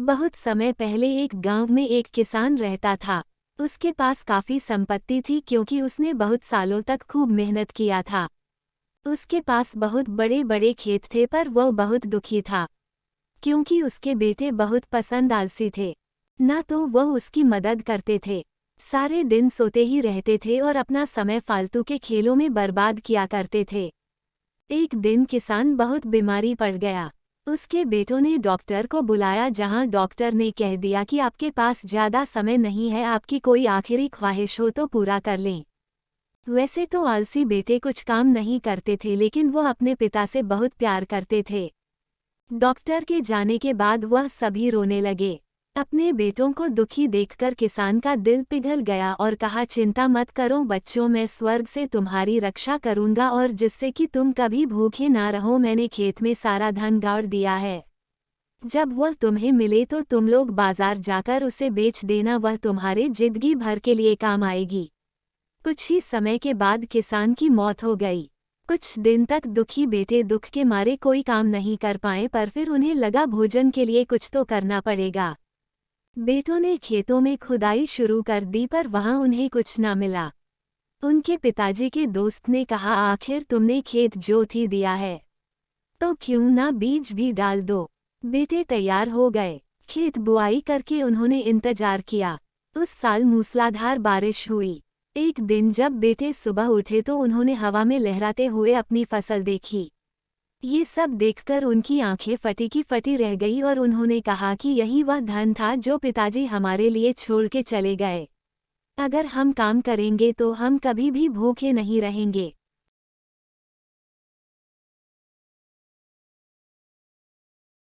बहुत समय पहले एक गांव में एक किसान रहता था। उसके पास काफी संपत्ति थी क्योंकि उसने बहुत सालों तक खूब मेहनत किया था। उसके पास बहुत बड़े बड़े खेत थे पर वह बहुत दुखी था क्योंकि उसके बेटे बहुत पसंद आलसी थे। न तो वह उसकी मदद करते थे, सारे दिन सोते ही रहते थे और अपना समय फालतू के खेलों में बर्बाद किया करते थे। एक दिन किसान बहुत बीमारी पड़ गया। उसके बेटों ने डॉक्टर को बुलाया जहां डॉक्टर ने कह दिया कि आपके पास ज़्यादा समय नहीं है, आपकी कोई आखिरी ख्वाहिश हो तो पूरा कर लें। वैसे तो आलसी बेटे कुछ काम नहीं करते थे लेकिन वह अपने पिता से बहुत प्यार करते थे। डॉक्टर के जाने के बाद वह सभी रोने लगे। अपने बेटों को दुखी देखकर किसान का दिल पिघल गया और कहा, चिंता मत करो बच्चों, मैं स्वर्ग से तुम्हारी रक्षा करूंगा और जिससे कि तुम कभी भूखे ना रहो। मैंने खेत में सारा धन गाड़ दिया है। जब वह तुम्हें मिले तो तुम लोग बाजार जाकर उसे बेच देना, वह तुम्हारे जिंदगी भर के लिए काम आएगी। कुछ ही समय के बाद किसान की मौत हो गई। कुछ दिन तक दुखी बेटे दुख के मारे कोई काम नहीं कर पाए, पर फिर उन्हें लगा भोजन के लिए कुछ तो करना पड़ेगा। बेटों ने खेतों में खुदाई शुरू कर दी पर वहां उन्हें कुछ ना मिला। उनके पिताजी के दोस्त ने कहा, आखिर तुमने खेत जोत ही दिया है तो क्यों ना बीज भी डाल दो। बेटे तैयार हो गए। खेत बुआई करके उन्होंने इंतजार किया। उस साल मूसलाधार बारिश हुई। एक दिन जब बेटे सुबह उठे तो उन्होंने हवा में लहराते हुए अपनी फसल देखी। ये सब देखकर उनकी आंखें फटी की फटी रह गई और उन्होंने कहा कि यही वह धन था जो पिताजी हमारे लिए छोड़ के चले गए। अगर हम काम करेंगे तो हम कभी भी भूखे नहीं रहेंगे।